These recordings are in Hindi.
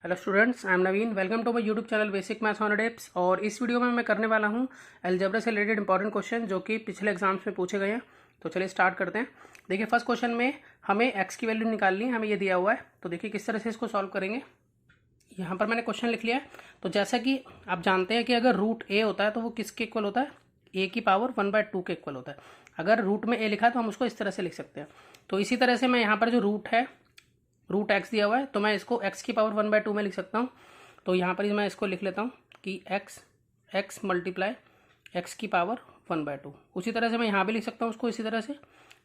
Hello students, I am Naveen. Welcome to my YouTube channel basic maths on tips. और इस वीडियो में मैं करने वाला हूं अलजेब्रा से रिलेटेड इंपॉर्टेंट क्वेश्चन जो कि पिछले एग्जाम्स में पूछे गए हैं। तो चलिए स्टार्ट करते हैं। देखिए, फर्स्ट क्वेश्चन में हमें एक्स की वैल्यू निकालनी है, हमें ये दिया हुआ है। तो देखिए किस तरह से इसको सॉल्व करेंगे। यहाँ पर मैंने क्वेश्चन लिख लिया है। तो जैसा कि आप जानते हैं कि अगर रूट ए होता है तो वो किसके इक्वल होता है, ए की पावर 1/2 के इक्वल होता है। अगर रूट में ए लिखा है तो हम उसको इस तरह से लिख सकते हैं। तो इसी तरह से मैं यहाँ पर जो रूट है, रूट एक्स दिया हुआ है, तो मैं इसको एक्स की पावर 1/2 में लिख सकता हूँ। तो यहाँ पर मैं इसको लिख लेता हूँ कि एक्स मल्टीप्लाई एक्स की पावर 1/2। उसी तरह से मैं यहाँ भी लिख सकता हूँ उसको इसी तरह से।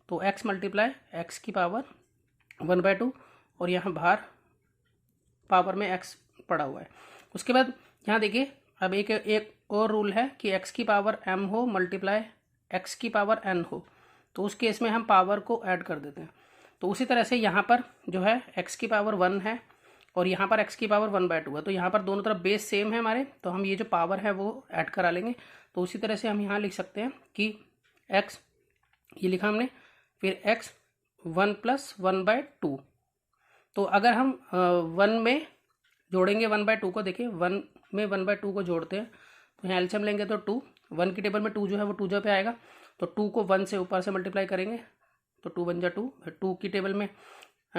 तो एक्स मल्टीप्लाई एक्स की पावर 1/2 और यहाँ बाहर पावर में एक्स पड़ा हुआ है। उसके बाद यहाँ देखिए, अब एक और रूल है कि एक्स की पावर m हो मल्टीप्लाई एक्स की पावर n हो। तो उस केस में हम पावर को ऐड कर देते हैं। तो उसी तरह से यहाँ पर जो है एक्स की पावर 1 है और यहाँ पर एक्स की पावर 1/2 है। तो यहाँ पर दोनों तरफ बेस सेम है हमारे, तो हम ये जो पावर है वो ऐड करा लेंगे। तो उसी तरह से हम यहाँ लिख सकते हैं कि एक्स, ये लिखा हमने, फिर एक्स 1 + 1/2। तो अगर हम 1 में जोड़ेंगे 1/2 को, देखिए 1 में 1/2 को जोड़ते हैं तो यहाँ एलसीएम लेंगे तो 2, 1 की टेबल में 2 जो है वो 2 जगह पे आएगा। तो 2 को 1 से ऊपर से मल्टीप्लाई करेंगे तो 2 × 2, 2 की टेबल में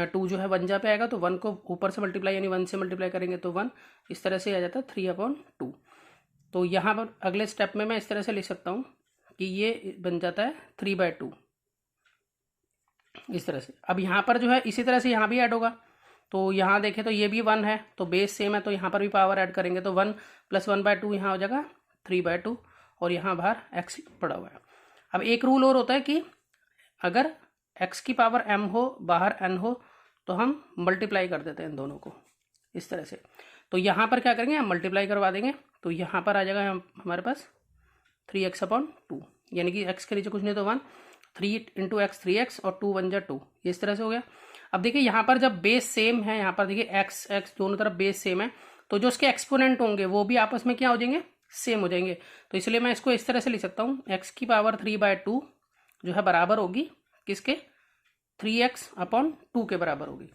2 जो है 1 जगह पे आएगा। तो 1 को ऊपर से मल्टीप्लाई यानी 1 से मल्टीप्लाई करेंगे तो 1, इस तरह से आ जाता है 3/2। तो यहाँ पर अगले स्टेप में मैं इस तरह से लिख सकता हूँ कि ये बन जाता है 3/2 इस तरह से। अब यहाँ पर जो है इसी तरह से यहाँ भी ऐड होगा। तो यहाँ देखें तो ये भी 1 है, तो बेस सेम है, तो यहाँ पर भी पावर ऐड करेंगे तो 1 + 1/2 यहाँ हो जाएगा 3/2 और यहाँ बाहर x पड़ा हुआ है। अब एक रूल और होता है कि अगर x की पावर m हो बाहर n हो तो हम मल्टीप्लाई कर देते हैं इन दोनों को इस तरह से। तो यहाँ पर क्या करेंगे, हम मल्टीप्लाई करवा देंगे। तो यहाँ पर आ जाएगा हमारे पास 3x/2, यानी कि x के नीचे कुछ नहीं तो 1, 3 × x 3x और 2 × 1 = 2, इस तरह से हो गया। अब देखिए यहाँ पर जब बेस सेम है, यहाँ पर देखिए x दोनों तरफ बेस सेम है, तो जो उसके एक्सपोनेंट होंगे वो भी आपस में क्या हो जाएंगे, सेम हो जाएंगे। तो इसलिए मैं इसको इस तरह से लिख सकता हूँ, x की पावर 3/2 जो है बराबर होगी किसके, 3x/2 के बराबर होगी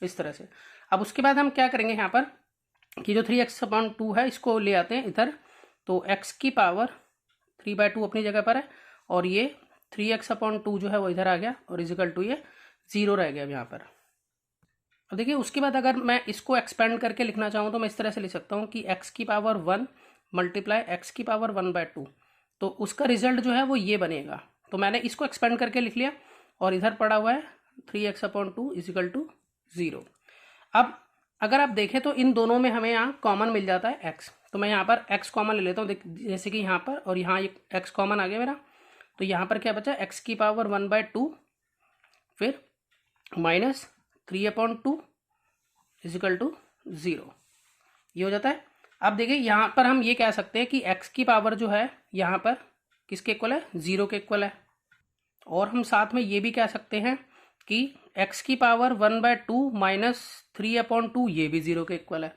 इस तरह से। अब उसके बाद हम क्या करेंगे यहाँ पर कि जो 3x/2 है इसको ले आते हैं इधर। तो x की पावर 3/2 अपनी जगह पर है और ये 3x/2 जो है वो इधर आ गया और इजिकल टू ये 0 रह गया अब यहाँ पर। अब देखिए उसके बाद अगर मैं इसको एक्सपेंड करके लिखना चाहूँ तो मैं इस तरह से लिख सकता हूँ कि x की पावर 1 मल्टीप्लाई एक्स की पावर 1/2। तो उसका रिजल्ट जो है वो ये बनेगा। तो मैंने इसको एक्सपेंड करके लिख लिया और इधर पड़ा हुआ है 3x/2 इजिकल टू 0। अब अगर आप देखें तो इन दोनों में हमें यहाँ कॉमन मिल जाता है x। तो मैं यहाँ पर x कॉमन ले लेता हूँ, जैसे कि यहाँ पर और यहाँ x कॉमन आ गया मेरा। तो यहाँ पर क्या बचा, x की पावर 1/2 फिर माइनस 3/2 इजिकल टू 0, ये हो जाता है। अब देखिए यहाँ पर हम ये कह सकते हैं कि x की पावर जो है यहाँ पर किसके इक्वल है, 0 के इक्वल है। और हम साथ में ये भी कह सकते हैं कि x की पावर 1/2 माइनस 3/2 ये भी 0 के इक्वल है,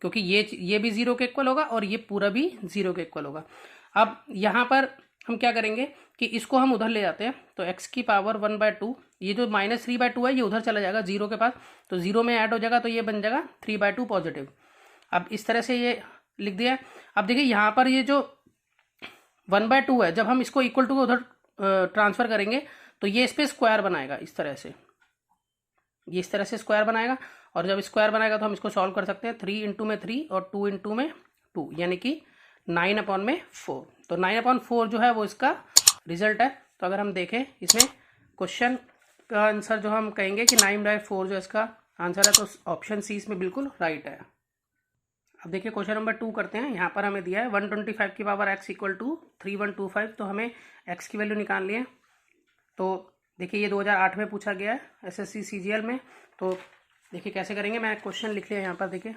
क्योंकि ये भी 0 के इक्वल होगा और ये पूरा भी 0 के इक्वल होगा। अब यहाँ पर हम क्या करेंगे कि इसको हम उधर ले जाते हैं। तो x की पावर 1/2, ये जो -3/2 है ये उधर चला जाएगा 0 के पास, तो 0 में ऐड हो जाएगा, तो ये बन जाएगा 3/2 पॉजिटिव। अब इस तरह से ये लिख दिया। अब देखिए यहाँ पर ये जो 1/2 है, जब हम इसको इक्वल टू उधर ट्रांसफर करेंगे तो ये इस पर स्क्वायर बनाएगा इस तरह से, ये इस तरह से स्क्वायर बनाएगा। और जब स्क्वायर बनाएगा तो हम इसको सॉल्व कर सकते हैं, 3 × 3 और 2 × 2 यानी कि 9/4। तो 9/4 जो है वो इसका रिजल्ट है। तो अगर हम देखें इसमें क्वेश्चन का आंसर जो हम कहेंगे कि 9/4 जो इसका आंसर है, तो ऑप्शन सी इसमें बिल्कुल राइट है। अब देखिए क्वेश्चन नंबर 2 करते हैं। यहाँ पर हमें दिया है 125 की पावर x इक्वल टू 3125। तो हमें x की वैल्यू निकालनी है। तो देखिए ये 2008 में पूछा गया है SSC CGL में। तो देखिए कैसे करेंगे, मैं क्वेश्चन लिख लिया यहाँ पर। देखिए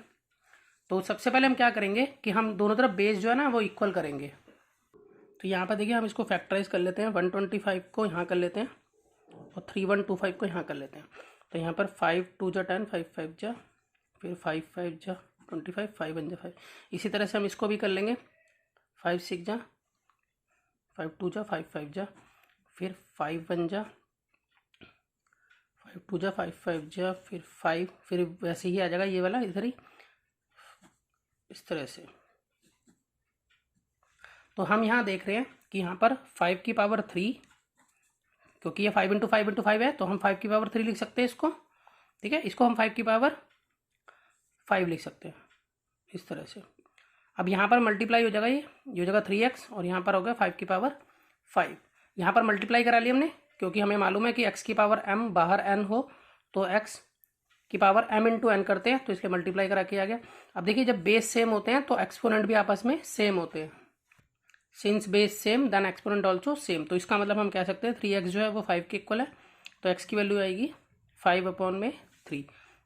तो सबसे पहले हम क्या करेंगे कि हम दोनों तरफ बेस जो है ना वो इक्वल करेंगे। तो यहाँ पर देखिए हम इसको फैक्टराइज कर लेते हैं, 125 को यहाँ कर लेते हैं और 3125 को यहाँ कर लेते हैं। तो यहाँ पर 5 × 2 = 10, 5 × 5 = फिर 5 × 5 = 25, 5 × 5। इसी तरह से हम इसको भी कर लेंगे, 5 × 6 = 5 × 2 = 5 × 5 = फिर 5 × 1 = 5 × 2 = 5 × 5 = फिर 5, फिर वैसे ही आ जाएगा ये वाला इधर ही इस तरह से। तो हम यहाँ देख रहे हैं कि यहाँ पर 5 की पावर 3, क्योंकि ये 5 इंटू 5 इंटू 5 है तो हम 5 की पावर 3 लिख सकते हैं इसको, ठीक है। इसको हम 5 की पावर 5 लिख सकते हैं इस तरह से। अब यहाँ पर मल्टीप्लाई हो जाएगा, ये हो जाएगा 3x और यहाँ पर हो गया 5 की पावर 5। यहाँ पर मल्टीप्लाई करा लिया हमने, क्योंकि हमें मालूम है कि x की पावर m बाहर n हो तो x की पावर m इंटू n करते हैं, तो इसलिए मल्टीप्लाई करा के आ गया। अब देखिए जब बेस सेम होते हैं तो एक्सपोनेंट भी आपस में सेम होते हैं। Since base same then exponent also same, तो इसका मतलब हम कह सकते हैं 3x जो है वो 5 के इक्वल है, तो x की वैल्यू आएगी 5/3।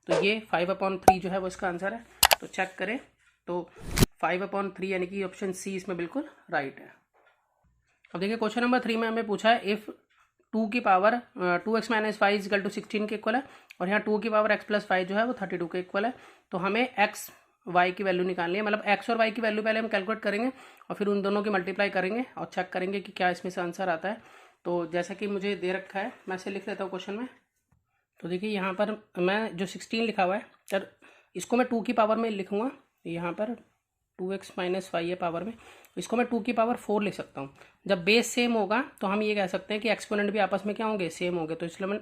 तो ये 5/3 जो है वो इसका आंसर है। तो चेक करें तो 5/3 यानी कि ऑप्शन सी इसमें बिल्कुल राइट है। अब देखिए क्वेश्चन नंबर 3 में हमें पूछा है इफ़ 2 की पावर 2x - 5 इक्वल टू 16 के इक्वल है, और यहाँ 2 की पावर x + 5 जो है वो 32 के इक्वल है। तो हमें x y की वैल्यू निकालनी है, मतलब x और y की वैल्यू पहले हम कैलकुलेट करेंगे और फिर उन दोनों की मल्टीप्लाई करेंगे और चेक करेंगे कि क्या इसमें से आंसर आता है। तो जैसा कि मुझे दे रखा है मैं इसे लिख लेता हूँ क्वेश्चन में। तो देखिए यहाँ पर मैं जो 16 लिखा हुआ है सर, इसको मैं 2 की पावर में लिखूँगा, यहाँ पर 2x - 5 है पावर में, इसको मैं 2 की पावर 4 लिख सकता हूँ। जब बेस सेम होगा तो हम ये कह सकते हैं कि एक्सपोनेंट भी आपस में क्या होंगे, सेम होंगे, तो इसलिए मैं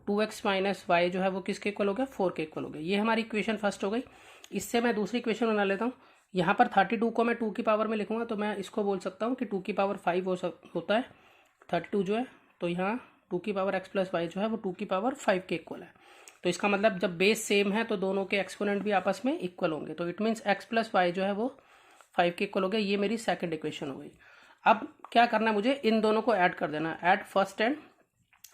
2x - y जो है वो किसके इक्वल हो गया, 4 के इक्वल हो गया। ये हमारी इक्वेशन फर्स्ट हो गई। इससे मैं दूसरी इक्वेशन बना लेता हूँ। यहाँ पर 32 को मैं 2 की पावर में लिखूँगा, तो मैं इसको बोल सकता हूँ कि 2 की पावर 5 होता है 32 जो है, तो यहाँ 2 की पावर x + y जो है वो 2 की पावर 5 के इक्वल है। तो इसका मतलब जब बेस सेम है तो दोनों के एक्सपोनेंट भी आपस में इक्वल होंगे, तो इट मीन्स x + y जो है वो 5 के इक्वल हो गया। ये मेरी सेकंड इक्वेशन हो गई। अब क्या करना है मुझे, इन दोनों को ऐड कर देना, ऐड फर्स्ट एंड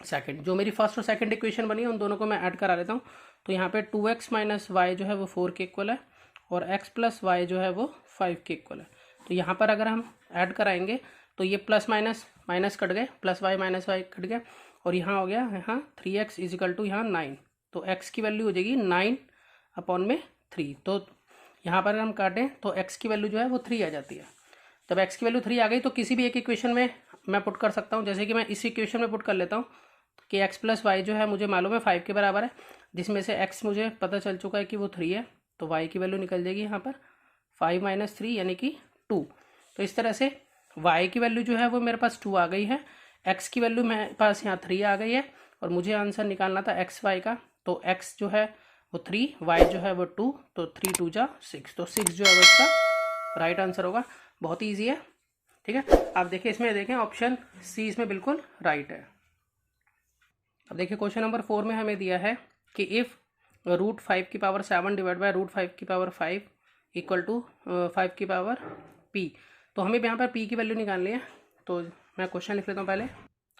सेकंड। जो मेरी फर्स्ट और सेकंड इक्वेशन बनी है उन दोनों को मैं ऐड करा लेता हूँ। तो यहाँ पे 2x - y जो है वो 4 के इक्वल है और x + y जो है वो 5 के इक्वल है। तो यहाँ पर अगर हम ऐड कराएंगे तो ये प्लस माइनस माइनस कट गए, +y - y कट गया, और यहाँ हो गया यहाँ 3x = यहाँ 9। तो x की वैल्यू हो जाएगी 9/3। तो यहाँ पर हम काटें तो x की वैल्यू जो है वो 3 आ जाती है। तब x की वैल्यू 3 आ गई तो किसी भी एक इक्वेशन में मैं पुट कर सकता हूँ। जैसे कि मैं इस इक्वेशन में पुट कर लेता हूँ कि x + y जो है मुझे मालूम है 5 के बराबर है, जिसमें से x मुझे पता चल चुका है कि वो 3 है, तो y की वैल्यू निकल जाएगी यहाँ पर 5 - 3 यानी कि 2। तो इस तरह से y की वैल्यू जो है वो मेरे पास 2 आ गई है, x की वैल्यू मेरे पास यहाँ 3 आ गई है, और मुझे आंसर निकालना था x y का। तो x जो है वो 3, y जो है वो 2, तो 3 2 जा 6, तो 6 जो है वो इसका राइट आंसर होगा। बहुत ही ईजी है, ठीक है। आप देखिए इसमें देखें ऑप्शन सी इसमें बिल्कुल राइट है। अब देखिए क्वेश्चन नंबर 4 में हमें दिया है कि इफ़ √5 की पावर 7 डिवाइड बाय √5 की पावर 5 इक्वल टू 5 की पावर p। तो हमें यहाँ पर p की वैल्यू निकालनी है। तो मैं क्वेश्चन लिख लेता हूँ पहले।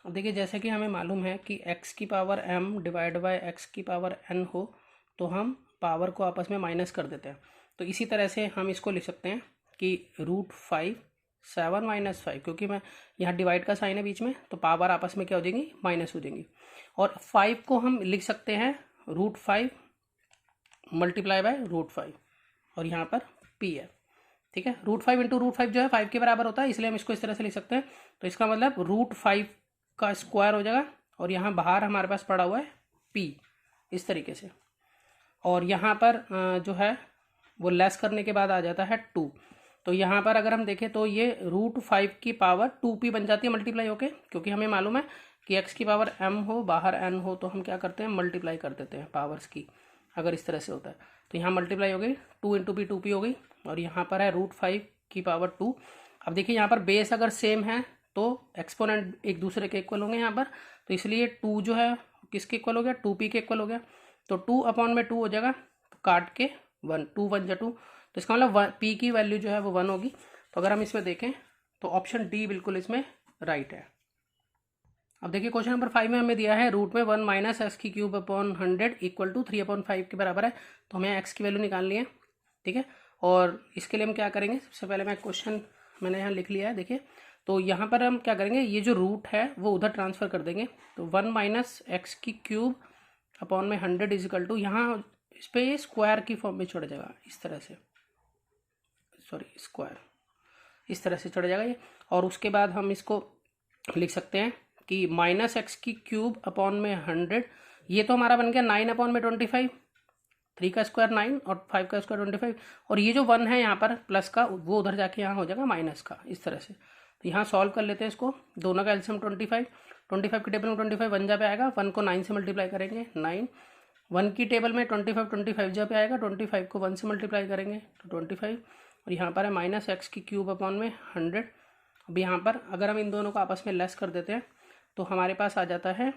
अब देखिए जैसे कि हमें मालूम है कि x की power m divide by x की पावर n हो तो हम पावर को आपस में माइनस कर देते हैं। तो इसी तरह से हम इसको लिख सकते हैं कि √5 7 - 5, क्योंकि मैं यहाँ डिवाइड का साइन है बीच में, तो पावर आपस में क्या हो जाएंगी, माइनस हो जाएंगी। और 5 को हम लिख सकते हैं √5 मल्टीप्लाई बाय √5, और यहाँ पर p है, ठीक है। √5 इंटू √5 जो है 5 के बराबर होता है, इसलिए हम इसको इस तरह से लिख सकते हैं। तो इसका मतलब √5 का स्क्वायर हो जाएगा, और यहाँ बाहर हमारे पास पड़ा हुआ है p इस तरीके से, और यहाँ पर जो है वो लेस करने के बाद आ जाता है 2। तो यहाँ पर अगर हम देखें तो ये √5 की पावर 2p बन जाती है मल्टीप्लाई होके, क्योंकि हमें मालूम है कि x की पावर m हो बाहर n हो तो हम क्या करते हैं, मल्टीप्लाई कर देते हैं पावर्स की, अगर इस तरह से होता है। तो यहाँ मल्टीप्लाई हो गई 2 × p 2p हो गई, और यहाँ पर है √5 की पावर 2। अब देखिए यहाँ पर बेस अगर सेम है तो एक्सपोनेंट एक दूसरे के इक्वल होंगे यहाँ पर, तो इसलिए 2 जो है किसके इक्वल हो गया, 2p के इक्वल हो गया। तो 2/2 हो जाएगा, तो काट के 1, 2 1 जा 2, तो इसका मतलब p की वैल्यू जो है वो 1 होगी। तो अगर हम इसमें देखें तो ऑप्शन डी बिल्कुल इसमें राइट है। अब देखिए क्वेश्चन नंबर 5 में हमें दिया है रूट में 1 - x³/100 इक्वल टू 3/5 के बराबर है। तो हमें x की वैल्यू निकालनी है, ठीक है। और इसके लिए हम क्या करेंगे, सबसे पहले मैं क्वेश्चन मैंने यहाँ लिख लिया है, देखिए। तो यहाँ पर हम क्या करेंगे, ये जो रूट है वो उधर ट्रांसफ़र कर देंगे। तो 1 - x³/100 इजिकल टू, यहाँ इस पर ये स्क्वायर की फॉर्म में चढ़ जाएगा इस तरह से, सॉरी स्क्वायर इस तरह से चढ़ जाएगा ये। और उसके बाद हम इसको लिख सकते हैं कि -x³ 100, ये तो हमारा बन गया 9/25, 3 का स्क्वायर 9 और 5 का स्क्वायर 25, और ये जो 1 है यहाँ पर प्लस का वो उधर जाके यहाँ हो जाएगा माइनस का, इस तरह से। तो यहाँ सॉल्व कर लेते हैं इसको, दोनों का एलसीएम 25 की टेबल में 25 1 जा पे आएगा, 1 को 9 से मल्टीप्लाई करेंगे 9, 1 की टेबल में 25 जा पे आएगा, 25 को 1 से मल्टीप्लाई करेंगे तो 25, और यहाँ पर है माइनस एक्स की क्यूब अपॉन में 100। अब यहाँ पर अगर हम इन दोनों को आपस में लेस कर देते हैं तो हमारे पास आ जाता है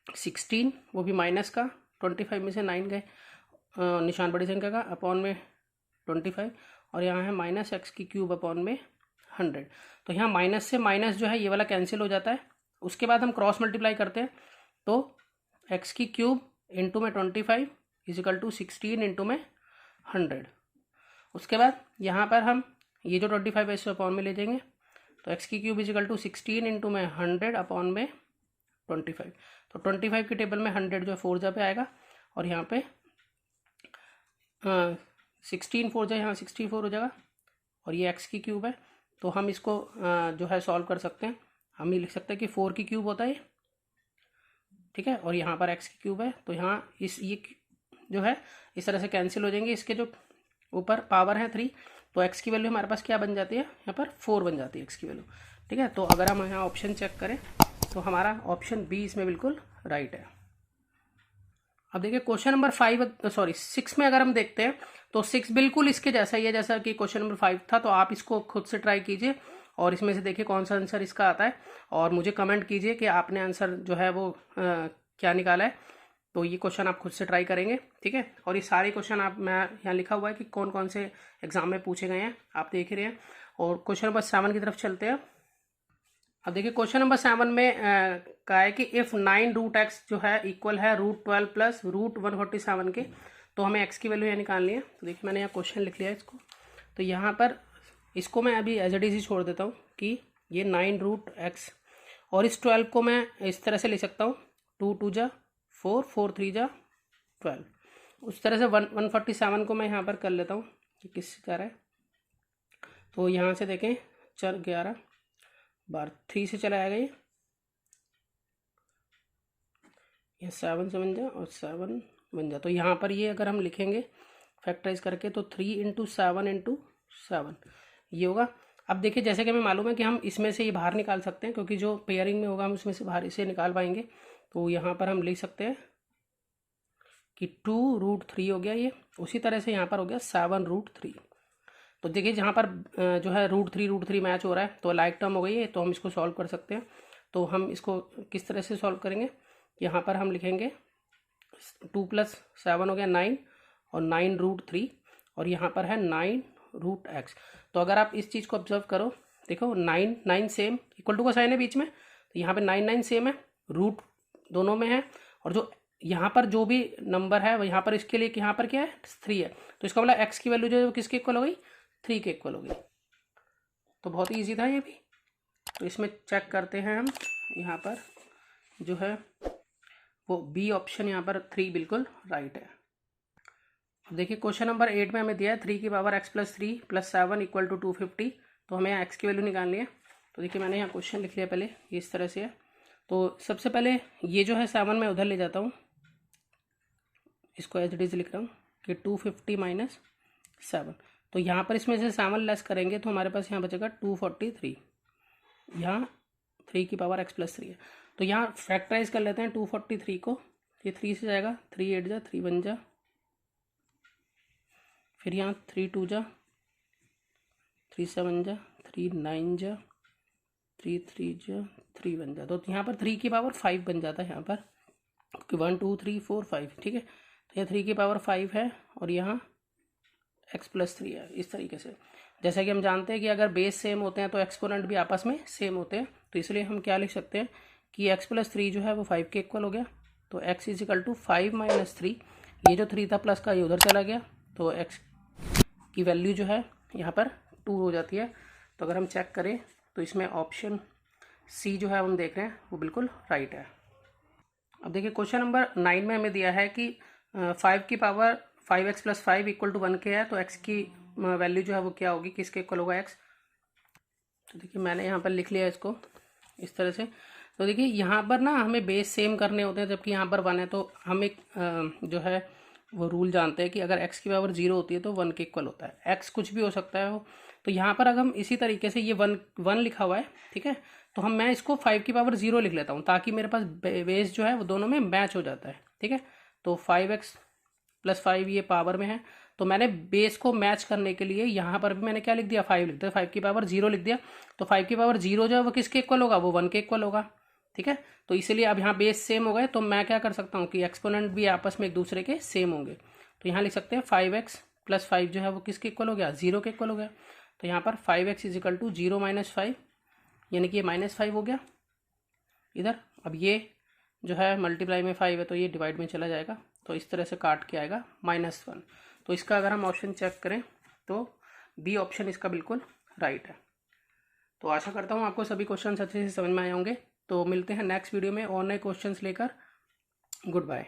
16, वो भी माइनस का, 25 में से 9 गए निशान बड़ी संख्या का, अपॉन में 25, और यहाँ है माइनस एक्स की क्यूब अपॉन में 100। तो यहाँ माइनस से माइनस जो है ये वाला कैंसिल हो जाता है। उसके बाद हम क्रॉस मल्टीप्लाई करते हैं तो एक्स की क्यूब इंटू में 25 इजिकल टू 16 इंटू में 100। उसके बाद यहाँ पर हम ये जो 25 है इसको अपॉन में ले जाएंगे, तो एक्स की क्यूब इजिकल टू 16 इंटू में 100 अपॉन में 25। तो 25 की टेबल में 100 जो है 4 जा पे आएगा, और यहाँ पे 16 4 जा, यहाँ 64 हो जाएगा, और ये एक्स की क्यूब है तो हम इसको जो है सॉल्व कर सकते हैं। हम ये लिख सकते हैं कि 4 की क्यूब होता है, ठीक है, और यहाँ पर एक्स की क्यूब है, तो यहाँ ये जो है इस तरह से कैंसिल हो जाएंगे। इसके जो ऊपर पावर है 3, तो एक्स की वैल्यू हमारे पास क्या बन जाती है, यहाँ पर 4 बन जाती है एक्स की वैल्यू, ठीक है। तो अगर हम यहाँ ऑप्शन चेक करें तो हमारा ऑप्शन बी इसमें बिल्कुल राइट है। अब देखिए क्वेश्चन नंबर 6 में अगर हम देखते हैं तो 6 बिल्कुल इसके जैसा ही है जैसा कि क्वेश्चन नंबर 5 था। तो आप इसको खुद से ट्राई कीजिए और इसमें से देखिए कौन सा आंसर इसका आता है, और मुझे कमेंट कीजिए कि आपने आंसर जो है वो क्या निकाला है। तो ये क्वेश्चन आप खुद से ट्राई करेंगे, ठीक है। और ये सारे क्वेश्चन आप, मैं यहाँ लिखा हुआ है कि कौन कौन से एग्जाम में पूछे गए हैं, आप देख रहे हैं। और क्वेश्चन नंबर 7 की तरफ चलते हैं। अब देखिए क्वेश्चन नंबर 7 में कहा है कि इफ 9 रूट एक्स जो है इक्वल है रूट 12 प्लस रूट 147 के, तो हमें एक्स की वैल्यू यहाँ निकालनी है। तो देखिए मैंने यहाँ क्वेश्चन लिख लिया है इसको, तो यहाँ पर इसको मैं अभी एज इट इज ही छोड़ देता हूँ कि ये 9 रूट एक्स, और इस 12 को मैं इस तरह से लिख सकता हूँ 2 2 जा 4 4 3 जा 12। उस तरह से 147 को मैं यहाँ पर कर लेता हूँ कि किससे जा रहा है। तो यहाँ से देखें 4 11 बार 3 से चला आएगा, ये 7 से बन जा और 7 बन जा। तो यहाँ पर ये अगर हम लिखेंगे फैक्टराइज करके तो 3 इंटू 7 ये होगा। अब देखिए जैसे कि हमें मालूम है कि हम इसमें से ये बाहर निकाल सकते हैं, क्योंकि जो पेयरिंग में होगा हम उसमें से बाहर इसे निकाल पाएंगे। तो यहाँ पर हम लिख सकते हैं कि 2 रूट 3 हो गया ये। उसी तरह से यहाँ पर हो गया 7 रूट 3। तो देखिए जहाँ पर जो है रूट 3 मैच हो रहा है तो लाइक टर्म हो गई है, तो हम इसको सॉल्व कर सकते हैं। तो हम इसको किस तरह से सॉल्व करेंगे, यहाँ पर हम लिखेंगे 2 + 7 हो गया 9, और 9 रूट 3, और यहाँ पर है 9 रूट एक्स। तो अगर आप इस चीज़ को ऑब्जर्व करो, देखो 9 9 सेम, इक्वल टू का साइन है बीच में, तो यहाँ पे 9 9 सेम है, रूट दोनों में है, और जो यहाँ पर जो भी नंबर है वो यहाँ पर इसके लिए यहाँ पर क्या है 3 है। तो इसका मतलब एक्स की वैल्यू जो है वो किसके इक्वल हो गई, 3 के इक्वल हो गई। तो बहुत ईजी था ये भी। तो इसमें चेक करते हैं हम, यहाँ पर जो है वो बी ऑप्शन यहाँ पर 3 बिल्कुल राइट है। देखिए क्वेश्चन नंबर 8 में हमें दिया है 3 की पावर x + 3 + 7 = 250। तो हमें यहाँ x की वैल्यू निकालनी है। तो देखिए मैंने यहाँ क्वेश्चन लिख लिया पहले, ये इस तरह से है। तो सबसे पहले ये जो है 7 मैं उधर ले जाता हूँ, इसको एज इट इज लिख रहा हूँ कि 250 - 7। तो यहाँ पर इसमें से 7 लेस करेंगे तो हमारे पास यहाँ बचेगा 243। यहाँ 3 की पावर x + 3 है। तो यहाँ फैक्टराइज कर लेते हैं 243 को, ये 3 से जाएगा, 3 8 जा 3 बन जा, फिर यहाँ 3 2 जा 3 7 जा 3 9 जा 3 3 जा 3 बन जा। तो यहाँ पर 3 की पावर 5 बन जाता है यहाँ पर, क्योंकि 1 2 3 4 5, ठीक है। तो यह 3 की पावर 5 है, और यहाँ x + 3 है। इस तरीके से जैसा कि हम जानते हैं कि अगर बेस सेम होते हैं तो एक्सपोनेंट भी आपस में सेम होते हैं। तो इसलिए हम क्या लिख सकते हैं कि x + 3 जो है वो 5 के इक्वल हो गया। तो x = 5 - 3, ये जो 3 था प्लस का ये उधर चला गया, तो x की वैल्यू जो है यहाँ पर 2 हो जाती है। तो अगर हम चेक करें तो इसमें ऑप्शन सी जो है हम देख रहे हैं वो बिल्कुल राइट है। अब देखिए क्वेश्चन नंबर 9 में हमें दिया है कि 5 की पावर 5x + 5 = 1 के है, तो x की वैल्यू जो है वो क्या होगी, किसके इक्वल होगा x। तो देखिए मैंने यहाँ पर लिख लिया इसको इस तरह से। तो देखिए यहाँ पर ना हमें बेस सेम करने होते हैं, जबकि यहाँ पर 1 है, तो हम एक जो है वो रूल जानते हैं कि अगर x की पावर 0 होती है तो 1 के इक्वल होता है। x कुछ भी हो सकता है वो। तो यहाँ पर अगर हम इसी तरीके से ये 1 लिखा हुआ है, ठीक है, तो मैं इसको 5 की पावर 0 लिख लेता हूँ ताकि मेरे पास बेस जो है वो दोनों में मैच हो जाता है, ठीक है। तो 5x + 5 ये पावर में है, तो मैंने बेस को मैच करने के लिए यहाँ पर भी मैंने क्या लिख दिया, 5 लिख दिया, 5 की पावर 0 लिख दिया। तो 5 की पावर 0 जो है वो किसके इक्वल होगा, वो 1 के इक्वल होगा, ठीक है। तो इसीलिए अब यहाँ बेस सेम हो गए, तो मैं क्या कर सकता हूँ कि एक्सपोनेंट भी आपस में एक दूसरे के सेम होंगे। तो यहाँ लिख सकते हैं 5x + 5 जो है वो किसके इक्वल हो गया, 0 के इक्वल हो गया। तो यहाँ पर 5x = 0 - 5, यानी कि ये -5 हो गया इधर। अब ये जो है मल्टीप्लाई में 5 है तो ये डिवाइड में चला जाएगा, तो इस तरह से काट के आएगा -1। तो इसका अगर हम ऑप्शन चेक करें तो बी ऑप्शन इसका बिल्कुल राइट है। तो आशा करता हूँ आपको सभी क्वेश्चन अच्छे से समझ में आए होंगे। तो मिलते हैं नेक्स्ट वीडियो में और नए क्वेश्चंस लेकर। Good bye.